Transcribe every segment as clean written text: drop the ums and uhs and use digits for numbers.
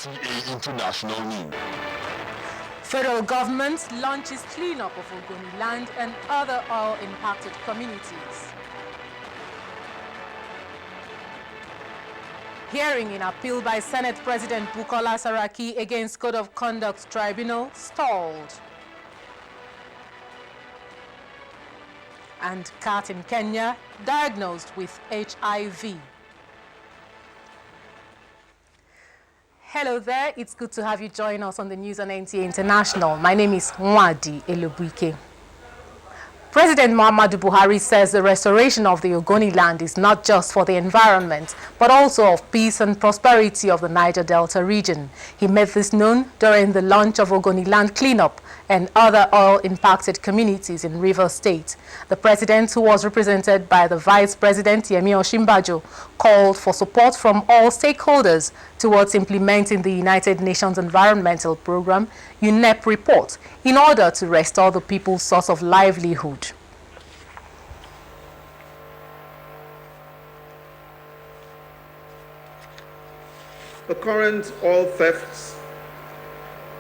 NTA International News. Federal government launches cleanup of Ogoni land and other oil-impacted communities. Hearing in appeal by Senate President Bukola Saraki against Code of Conduct Tribunal stalled. And cat in Kenya diagnosed with HIV. Hello there, it's good to have you join us on the news on NTA International. My name is Mwadi Elobuike. President Muhammadu Buhari says the restoration of the Ogoni land is not just for the environment, but also of peace and prosperity of the Niger Delta region. He made this known during the launch of Ogoni land cleanup and other oil-impacted communities in Rivers State. The president, who was represented by the Vice President Yemi Osinbajo, called for support from all stakeholders towards implementing the United Nations Environmental Programme, UNEP report, in order to restore the people's source of livelihood. The current oil thefts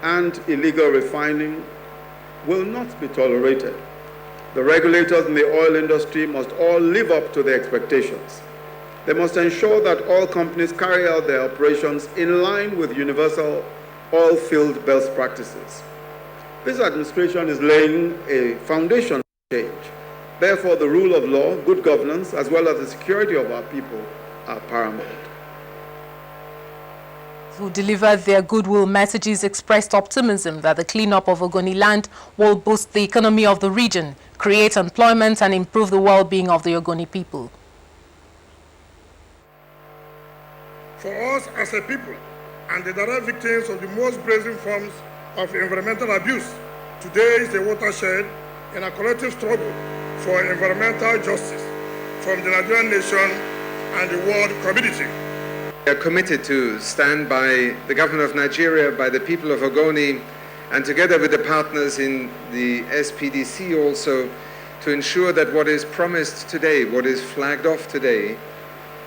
and illegal refining will not be tolerated. The regulators in the oil industry must all live up to their expectations. They must ensure that oil companies carry out their operations in line with universal oil field best practices. This administration is laying a foundation for change. Therefore, the rule of law, good governance, as well as the security of our people are paramount. Who delivered their goodwill messages expressed optimism that the cleanup of Ogoni land will boost the economy of the region, create employment and improve the well-being of the Ogoni people. For us as a people and the direct victims of the most brazen forms of environmental abuse, today is a watershed in a collective struggle for environmental justice from the Nigerian nation and the world community. We are committed to stand by the government of Nigeria, by the people of Ogoni, and together with the partners in the SPDC also, to ensure that what is promised today, what is flagged off today,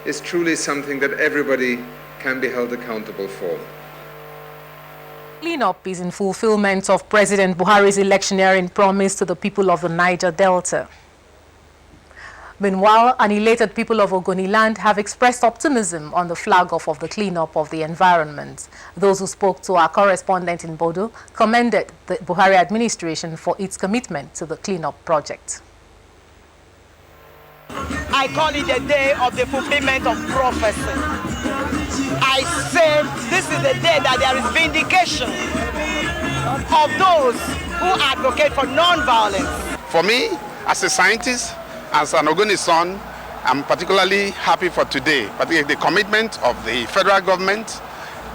is truly something that everybody can be held accountable for. Cleanup is in fulfillment of President Buhari's electioneering promise to the people of the Niger Delta. Meanwhile, an elated people of Ogoni land have expressed optimism on the flag-off of the cleanup of the environment. Those who spoke to our correspondent in Bodo commended the Buhari administration for its commitment to the cleanup project. I call it the day of the fulfillment of prophecy. I say this is the day that there is vindication of those who advocate for non-violence. For me, as a scientist, as an Ogoni son, I'm particularly happy for today, particularly the commitment of the federal government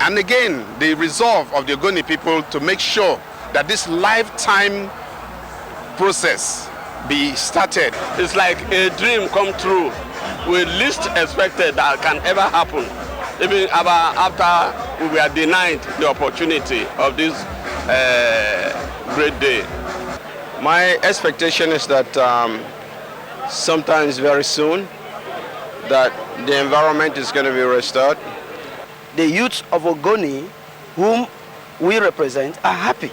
and again the resolve of the Ogoni people to make sure that this lifetime process be started. It's like a dream come true. We least expected that can ever happen. Even after we were denied the opportunity of this great day. My expectation is that sometimes very soon that the environment is going to be restored. The youths of Ogoni, whom we represent, are happy.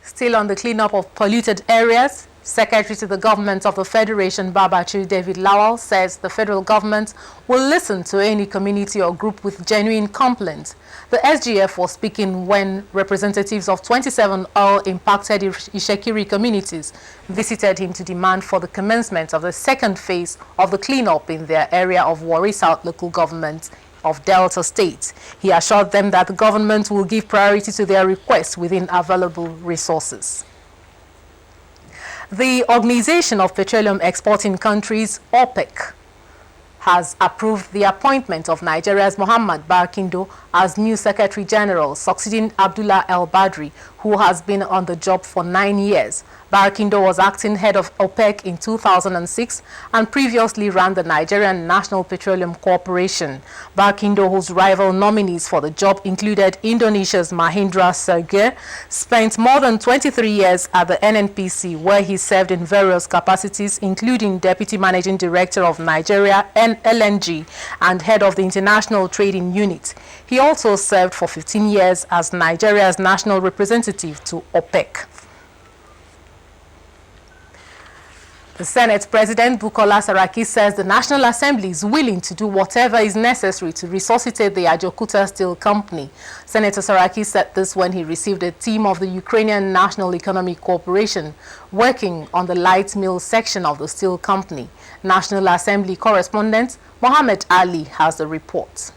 Still on the cleanup of polluted areas, Secretary to the Government of the Federation, Babachi David Lawal, says the federal government will listen to any community or group with genuine complaints. The SGF was speaking when representatives of 27 oil-impacted Ishekiri communities visited him to demand for the commencement of the second phase of the cleanup in their area of Warri South local government of Delta State. He assured them that the government will give priority to their requests within available resources. The Organization of Petroleum Exporting Countries, OPEC, has approved the appointment of Nigeria's Muhammad Barkindo as new Secretary General, succeeding Abdullah El Badri, who has been on the job for 9 years. Barakindo was acting head of OPEC in 2006 and previously ran the Nigerian National Petroleum Corporation. Barakindo, whose rival nominees for the job included Indonesia's Mahindra Serge, spent more than 23 years at the NNPC, where he served in various capacities, including Deputy Managing Director of Nigeria LNG and head of the International Trading Unit. He also served for 15 years as Nigeria's national representative to OPEC. The Senate President Bukola Saraki says the National Assembly is willing to do whatever is necessary to resuscitate the Ajaokuta Steel Company. Senator Saraki said this when he received a team of the Ukrainian National Economic Corporation working on the light mill section of the steel company. National Assembly correspondent Mohammed Ali has the report.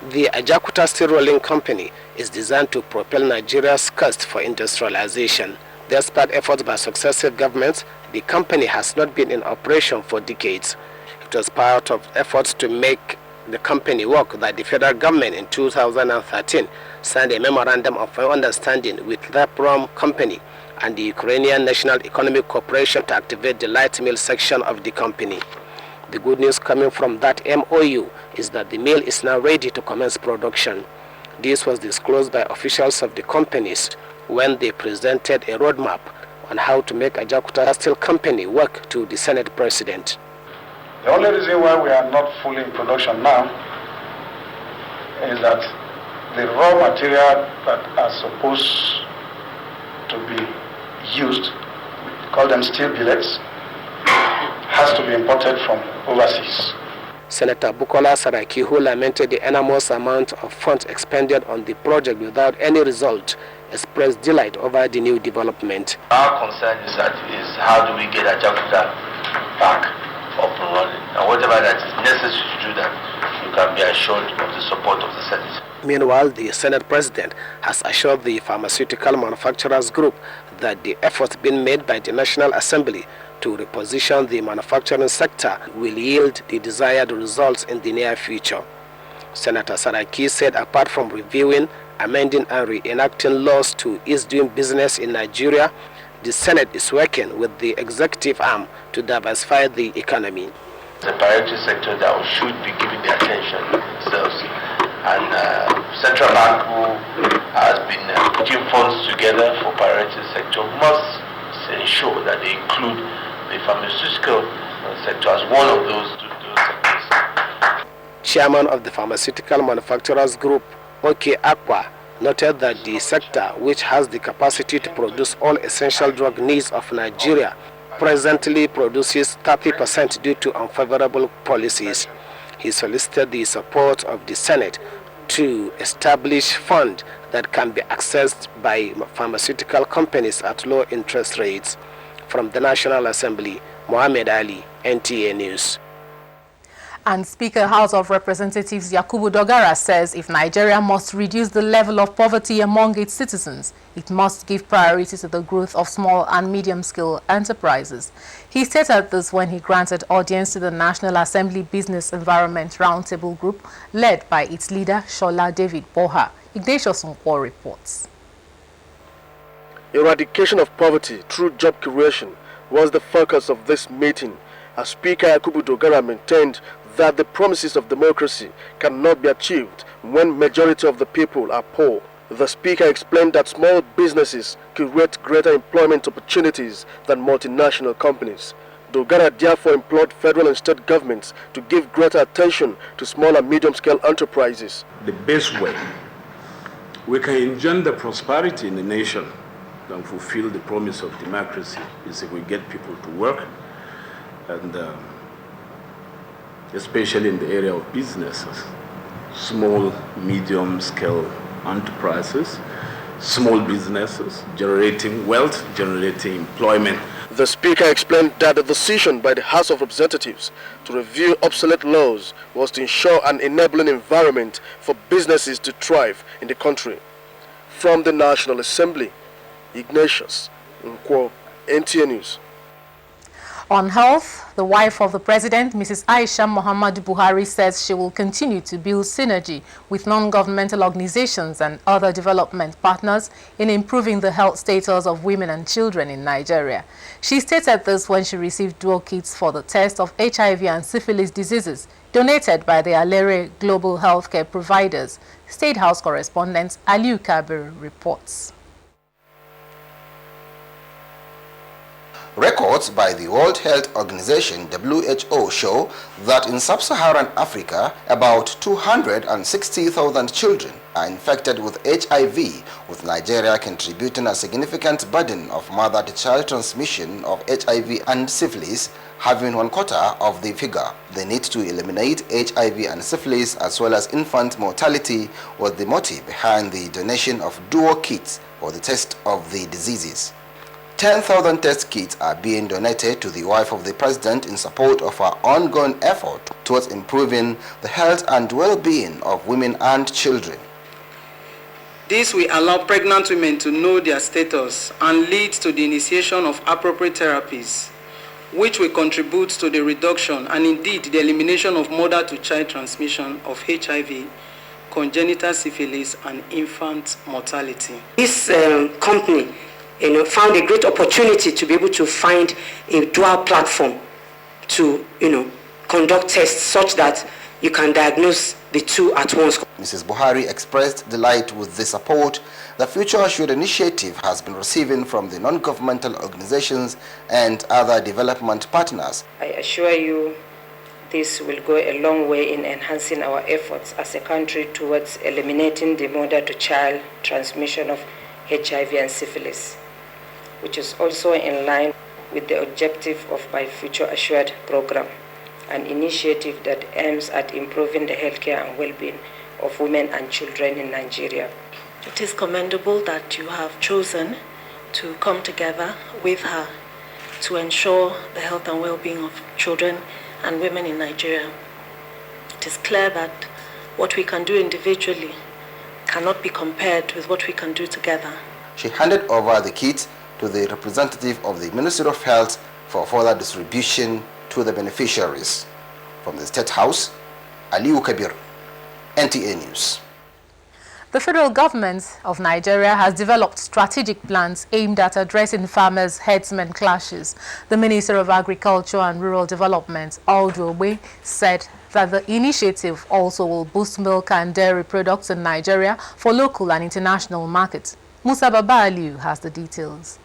The Ajaokuta Steel Rolling Company is designed to propel Nigeria's quest for industrialization. Despite efforts by successive governments, the company has not been in operation for decades. It was part of efforts to make the company work that the federal government in 2013 signed a memorandum of understanding with the Prom Company and the Ukrainian National Economic Corporation to activate the light mill section of the company. The good news coming from that MOU is that the mill is now ready to commence production. This was disclosed by officials of the companies when they presented a roadmap on how to make Ajaokuta Steel Company work to the Senate President. The only reason why we are not fully in production now is that the raw material that are supposed to be used, we call them steel billets, has to be imported from overseas. Senator Bukola Saraki, who lamented the enormous amount of funds expended on the project without any result, expressed delight over the new development. Our concern is how do we get Ajaokuta back up and running, and whatever that is necessary to do that, you can be assured of the support of the Senate. Meanwhile, the Senate President has assured the Pharmaceutical Manufacturers Group that the efforts being made by the National Assembly to reposition the manufacturing sector will yield the desired results in the near future. Senator Saraki said apart from reviewing, amending and reenacting laws to ease doing business in Nigeria, the Senate is working with the executive arm to diversify the economy. The priority sector that should be given the attention themselves, and Central Bank, who has been putting funds together for priority sector, must ensure that they include the pharmaceutical sector as one of those sectors. Chairman of the Pharmaceutical Manufacturers Group, OK Aqua, noted that the sector, which has the capacity to produce all essential drug needs of Nigeria, presently produces 30% due to unfavorable policies. He solicited the support of the Senate to establish funds that can be accessed by pharmaceutical companies at low interest rates. From the National Assembly, Mohammed Ali, NTA News. And Speaker House of Representatives Yakubu Dogara says if Nigeria must reduce the level of poverty among its citizens, it must give priority to the growth of small and medium-scale enterprises. He stated this when he granted audience to the National Assembly Business Environment Roundtable Group led by its leader, Shola David Boha. Ignatius Nkwo reports. Eradication of poverty through job creation was the focus of this meeting, as Speaker Yakubu Dogara maintained that the promises of democracy cannot be achieved when majority of the people are poor. The Speaker explained that small businesses create greater employment opportunities than multinational companies. Dogara therefore implored federal and state governments to give greater attention to small and medium-scale enterprises. The best way we can engender prosperity in the nation and fulfill the promise of democracy is if we get people to work, and especially in the area of businesses, small, medium-scale enterprises, small businesses, generating wealth, generating employment. The Speaker explained that the decision by the House of Representatives to review obsolete laws was to ensure an enabling environment for businesses to thrive in the country. From the National Assembly, Ignatius Nkwo, NTA News. On health, the wife of the president, Mrs. Aisha Muhammadu Buhari, says she will continue to build synergy with non-governmental organizations and other development partners in improving the health status of women and children in Nigeria. She stated this when she received dual kits for the test of HIV and syphilis diseases donated by the Alere Global Healthcare Providers. State House correspondent Aliu Kabir reports. Records by the World Health Organization (WHO) show that in sub-Saharan Africa, about 260,000 children are infected with HIV, with Nigeria contributing a significant burden of mother-to-child transmission of HIV and syphilis, having 1/4 of the figure. The need to eliminate HIV and syphilis as well as infant mortality was the motive behind the donation of dual kits for the test of the diseases. 10,000 test kits are being donated to the wife of the president in support of our ongoing effort towards improving the health and well-being of women and children. This will allow pregnant women to know their status and lead to the initiation of appropriate therapies, which will contribute to the reduction and indeed the elimination of mother-to-child transmission of HIV, congenital syphilis, and infant mortality. This company found a great opportunity to be able to find a dual platform to, conduct tests such that you can diagnose the two at once. Mrs. Buhari expressed delight with the support the Future Assured initiative has been receiving from the non-governmental organizations and other development partners. I assure you this will go a long way in enhancing our efforts as a country towards eliminating the mother-to-child transmission of HIV and syphilis, which is also in line with the objective of my Future Assured program, an initiative that aims at improving the healthcare and well-being of women and children in Nigeria. It is commendable that you have chosen to come together with her to ensure the health and well-being of children and women in Nigeria. It is clear that what we can do individually cannot be compared with what we can do together. She handed over the kit to the representative of the Ministry of Health for further distribution to the beneficiaries. From the State House, Aliu Kabir, NTA News. The federal government of Nigeria has developed strategic plans aimed at addressing farmers-herdsmen clashes. The Minister of Agriculture and Rural Development, Ogoni, said that the initiative also will boost milk and dairy products in Nigeria for local and international markets. Musa Baba Aliu has the details.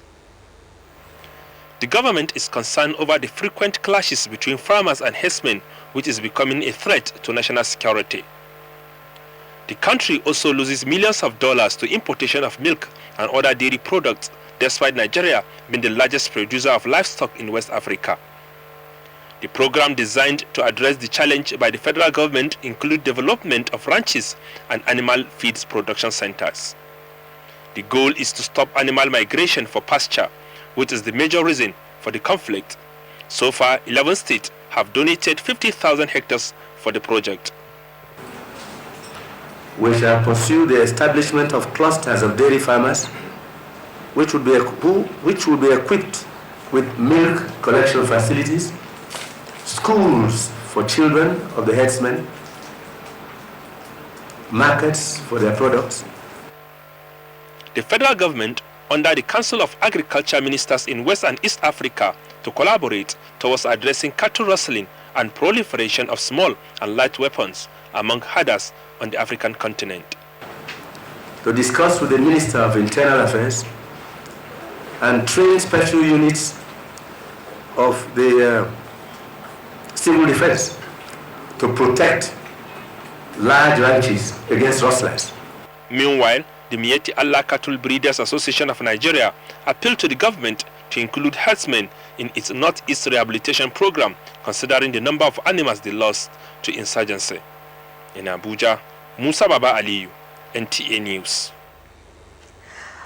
The government is concerned over the frequent clashes between farmers and herdsmen, which is becoming a threat to national security. The country also loses millions of dollars to importation of milk and other dairy products, despite Nigeria being the largest producer of livestock in West Africa. The program designed to address the challenge by the federal government include development of ranches and animal feeds production centers. The goal is to stop animal migration for pasture, which is the major reason for the conflict. So far, 11 states have donated 50,000 hectares for the project. We shall pursue the establishment of clusters of dairy farmers, which will be equipped with milk collection facilities, schools for children of the herdsmen, markets for their products. The federal government, under the Council of Agriculture Ministers in West and East Africa, to collaborate towards addressing cattle rustling and proliferation of small and light weapons among herders on the African continent. To discuss with the Minister of Internal Affairs and train special units of the civil defense to protect large ranches against rustlers. Meanwhile, the Mieti Allah Cattle Breeders Association of Nigeria appealed to the government to include herdsmen in its Northeast Rehabilitation Program, considering the number of animals they lost to insurgency. In Abuja, Musa Baba Aliyu, NTA News.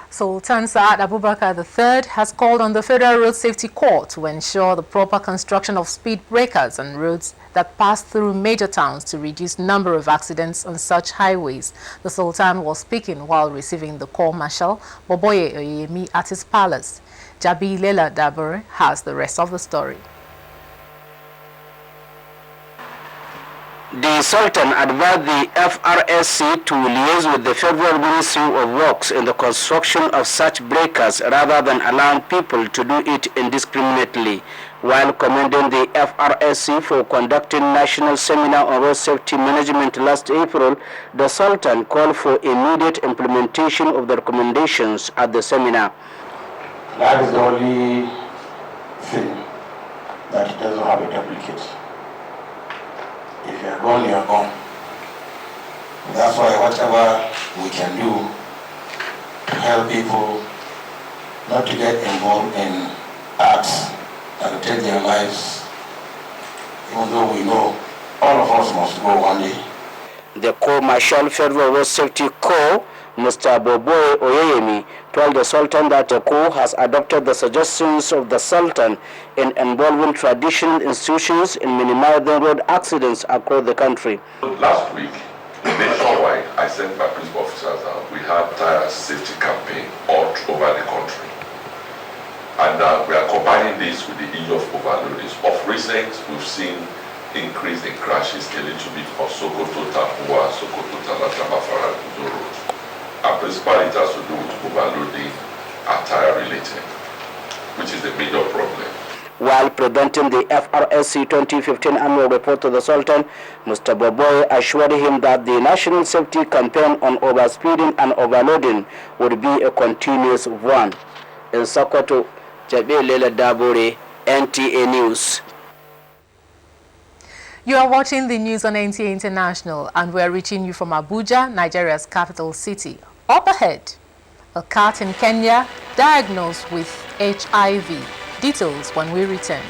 Sultan Saad Abubakar III has called on the Federal Road Safety Corps to ensure the proper construction of speed breakers and roads that pass through major towns to reduce number of accidents on such highways. The Sultan was speaking while receiving the Corps Marshal Boboye Oyemi at his palace. Jabi Lela Dabere has the rest of the story. The Sultan advised the FRSC to liaise with the Federal Ministry of Works in the construction of such breakers rather than allowing people to do it indiscriminately. While commending the FRSC for conducting national seminar on road safety management last April, the Sultan called for immediate implementation of the recommendations at the seminar. That is the only thing that doesn't have a duplicate. If you are gone, you are gone. That's why whatever we can do to help people not to get involved in acts that will take their lives, even though we know all of us must go one day. The Co-Marshal Federal Road Safety Corps, Mr. Boboy Oyeyemi, told the Sultan that the Corps has adopted the suggestions of the Sultan in involving traditional institutions in minimizing road accidents across the country. Last week, nationwide, I sent my police officers out. We had tire safety campaign all over the country. And we are combining this with the issue of overloading. Of recent, we've seen increase in crashes a little bit on Sokoto Tapua, Sokoto Talatama Road. And principally it has to do with overloading and tire related, which is the major problem. While presenting the FRSC 2015 annual report to the Sultan, Mr. Boboy assured him that the national safety campaign on overspeeding and overloading would be a continuous one. In Sokoto, Jabe Lela Dabore, NTA News. You are watching the news on NTA International, and we are reaching you from Abuja, Nigeria's capital city. Up ahead, a cat in Kenya diagnosed with HIV. Details when we return.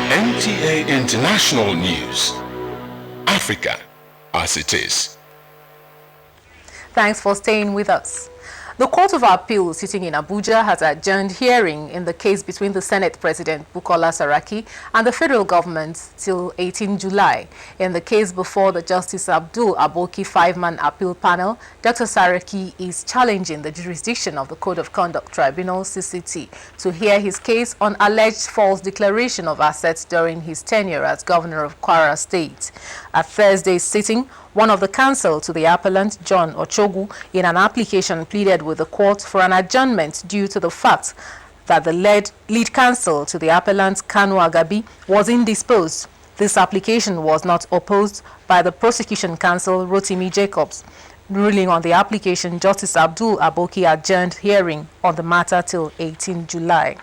NTA International News. Africa as it is. Thanks for staying with us. The Court of Appeal sitting in Abuja has adjourned hearing in the case between the Senate President Bukola Saraki and the federal government till 18 July. In the case before the Justice Abdul Aboki five-man appeal panel, Dr. Saraki is challenging the jurisdiction of the Code of Conduct Tribunal (CCT) to hear his case on alleged false declaration of assets during his tenure as governor of Kwara State. At Thursday's sitting, one of the counsel to the appellant, John Ochogu, in an application pleaded with the court for an adjournment due to the fact that the lead counsel to the appellant, Kanu Agabi, was indisposed. This application was not opposed by the prosecution counsel, Rotimi Jacobs. Ruling on the application, Justice Abdul Aboki adjourned hearing on the matter till 18 July.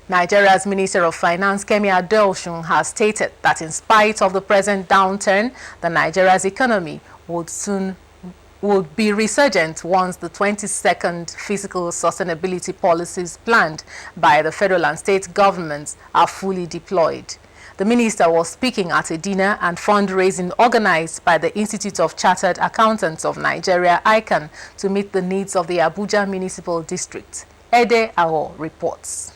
Nigeria's Minister of Finance, Kemi Adeosun, has stated that in spite of the present downturn, Nigeria's economy would be resurgent once the 22nd fiscal sustainability policies planned by the federal and state governments are fully deployed. The minister was speaking at a dinner and fundraising organized by the Institute of Chartered Accountants of Nigeria, ICAN, to meet the needs of the Abuja Municipal District. Ede Aho reports.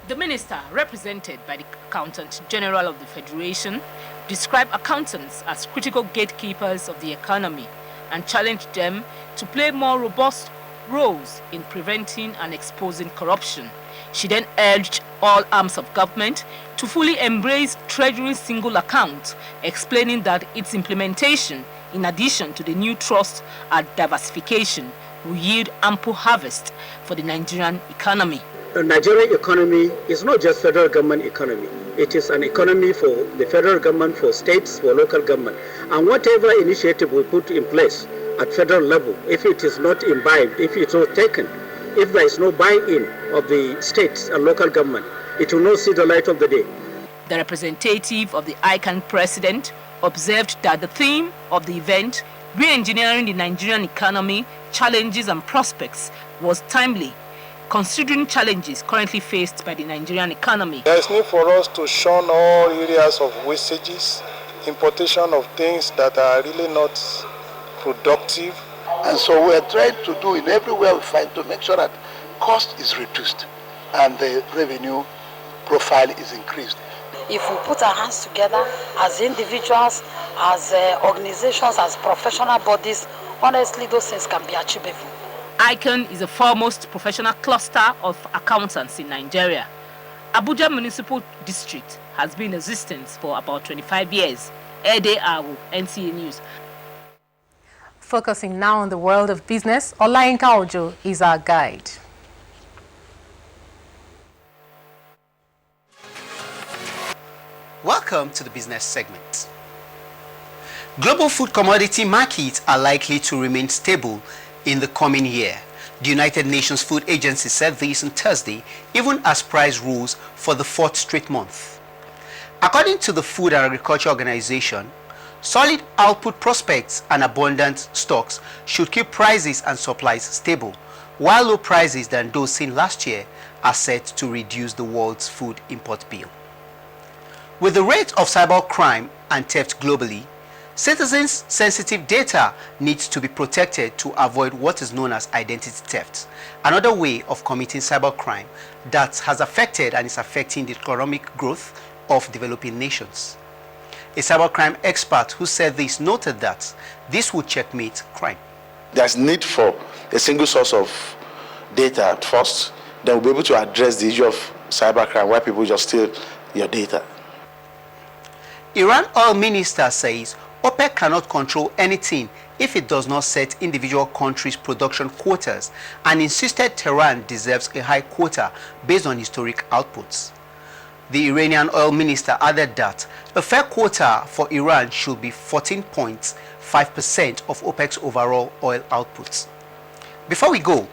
The minister, represented by the Accountant General of the Federation, described accountants as critical gatekeepers of the economy and challenged them to play more robust roles in preventing and exposing corruption. She then urged all arms of government to fully embrace Treasury's single account, explaining that its implementation, in addition to the new trust and diversification, will yield ample harvest for the Nigerian economy. The Nigerian economy is not just federal government economy. It is an economy for the federal government, for states, for local government. And whatever initiative we put in place at federal level, if it is not imbibed, if it's not taken, if there is no buy-in of the states and local government, it will not see the light of the day. The representative of the ICAN president observed that the theme of the event, Re-engineering the Nigerian Economy, Challenges and Prospects, was timely, considering challenges currently faced by the Nigerian economy. There is need for us to shun all areas of wastages, importation of things that are really not productive. And so we are trying to do in every way we find to make sure that cost is reduced and the revenue profile is increased. If we put our hands together as individuals, as organizations, as professional bodies, honestly, those things can be achievable. ICANN is the foremost professional cluster of accountants in Nigeria. Abuja Municipal District has been in existence for about 25 years. Ede Awu, NTA News. Focusing now on the world of business, Olayinka Ojo is our guide. Welcome to the business segment. Global food commodity markets are likely to remain stable in the coming year. The United Nations Food Agency said this on Thursday, even as price rose for the 4th straight month. According to the Food and Agriculture Organization, solid output prospects and abundant stocks should keep prices and supplies stable, while low prices than those seen last year are set to reduce the world's food import bill. With the rate of cybercrime and theft globally, citizens' sensitive data needs to be protected to avoid what is known as identity theft, another way of committing cybercrime that has affected and is affecting the economic growth of developing nations. A cybercrime expert who said this noted that this would checkmate crime. There's need for a single source of data at first, then we'll be able to address the issue of cybercrime where people just steal your data. Iran oil minister says OPEC cannot control anything if it does not set individual countries' production quotas, and insisted Tehran deserves a high quota based on historic outputs. The Iranian oil minister added that a fair quota for Iran should be 14.5% of OPEC's overall oil outputs. Before we go,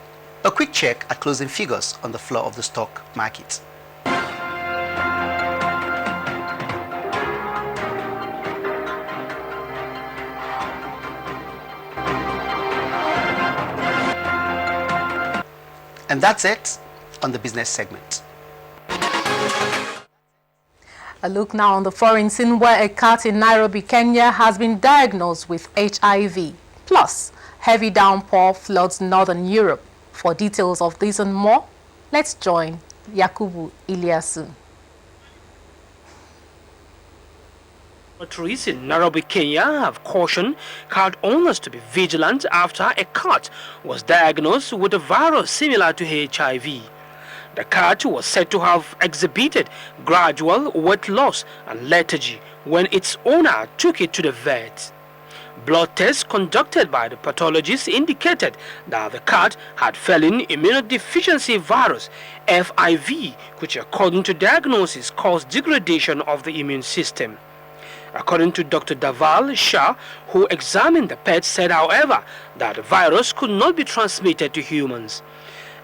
a quick check at closing figures on the floor of the stock market. And that's it on the business segment. A look now on the foreign scene, where a cat in Nairobi, Kenya has been diagnosed with HIV. Plus, heavy downpour floods northern Europe. For details of this and more, let's join Yakubu Iliasu. Authorities in Nairobi, Kenya have cautioned cat owners to be vigilant after a cat was diagnosed with a virus similar to HIV. The cat was said to have exhibited gradual weight loss and lethargy when its owner took it to the vet. Blood tests conducted by the pathologist indicated that the cat had feline immunodeficiency virus, FIV, which according to diagnosis caused degradation of the immune system. According to Dr. Daval Shah, who examined the pet, said, however, that the virus could not be transmitted to humans.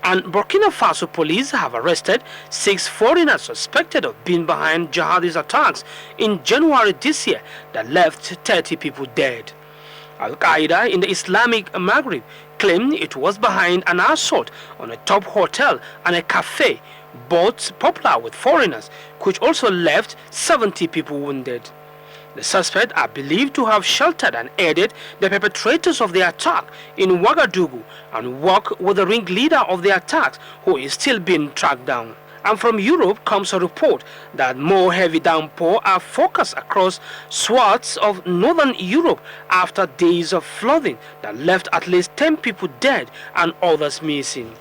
And Burkina Faso police have arrested 6 foreigners suspected of being behind jihadist attacks in January this year that left 30 people dead. Al-Qaeda in the Islamic Maghreb claimed it was behind an assault on a top hotel and a cafe, both popular with foreigners, which also left 70 people wounded. The suspects are believed to have sheltered and aided the perpetrators of the attack in Ouagadougou and work with the ringleader of the attacks, who is still being tracked down. And from Europe comes a report that more heavy downpour are focused across swaths of northern Europe after days of flooding that left at least 10 people dead and others missing.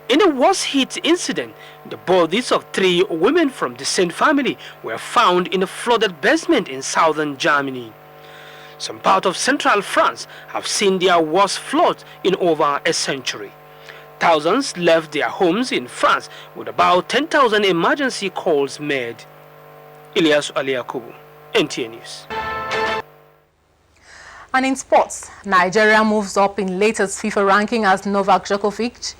In a worst-hit incident, the bodies of 3 women from the same family were found in a flooded basement in southern Germany. Some parts of central France have seen their worst flood in over a century. Thousands left their homes in France with about 10,000 emergency calls made. Ilyas Aliakubu, NTA News. And in sports, Nigeria moves up in latest FIFA ranking as Novak Djokovic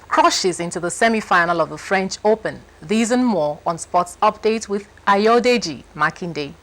crushes into the semi-final of the French Open. These and more on Sports Update with Ayodeji Makinde.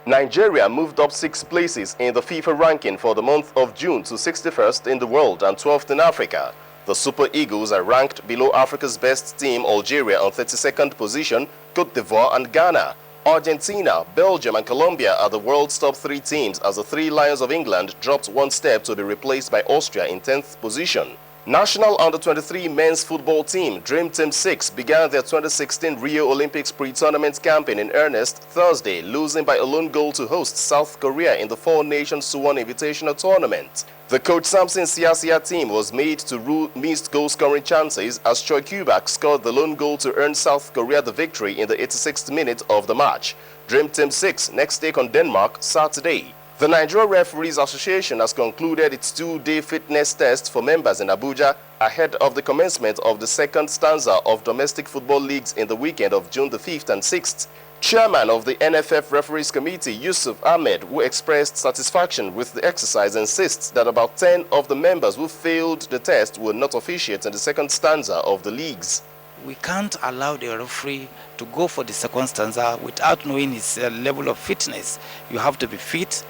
Nigeria moved up 6 places in the FIFA ranking for the month of June to 61st in the world and 12th in Africa. The Super Eagles are ranked below Africa's best team, Algeria, on 32nd position, Cote d'Ivoire and Ghana. Argentina, Belgium and Colombia are the world's top 3 teams, as the 3 Lions of England dropped 1 step to be replaced by Austria in 10th position. National Under-23 men's football team, Dream Team 6, began their 2016 Rio Olympics pre-tournament campaign in earnest Thursday, losing by a lone goal to host South Korea in the Four Nations Suwon Invitational Tournament. The Coach Samson Siasia team was made to rule missed goal-scoring chances as Choi Kubak scored the lone goal to earn South Korea the victory in the 86th minute of the match. Dream Team 6 next take on Denmark Saturday. The Nigerian Referees Association has concluded its two-day fitness test for members in Abuja ahead of the commencement of the second stanza of domestic football leagues in the weekend of June the 5th and 6th. Chairman of the NFF Referees Committee, Yusuf Ahmed, who expressed satisfaction with the exercise, insists that about 10 of the members who failed the test will not officiate in the second stanza of the leagues. We can't allow the referee to go for the second stanza without knowing his level of fitness. You have to be fit.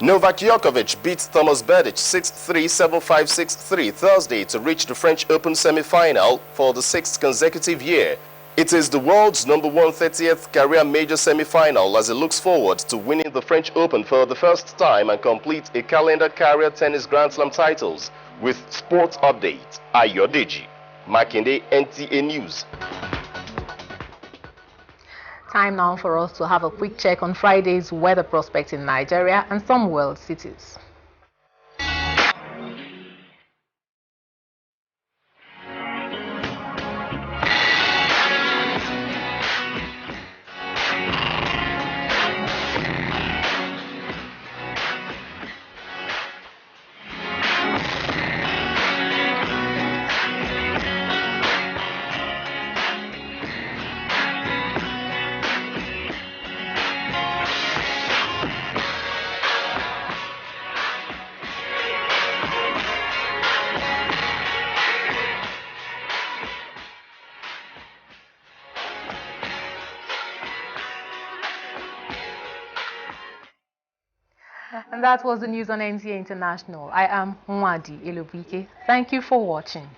Novak Djokovic beat Thomas Berdych 6-3, 7-5, 6-3 Thursday to reach the French Open semi-final for the 6th consecutive year. It is the world's number 130th career major semi-final as he looks forward to winning the French Open for the first time and complete a calendar career tennis Grand Slam titles. With Sports Update, Ayodeji, Makinde, NTA News. Time now for us to have a quick check on Friday's weather prospects in Nigeria and some world cities. And that was the news on NTA International. I am Mwadi Elobike. Thank you for watching.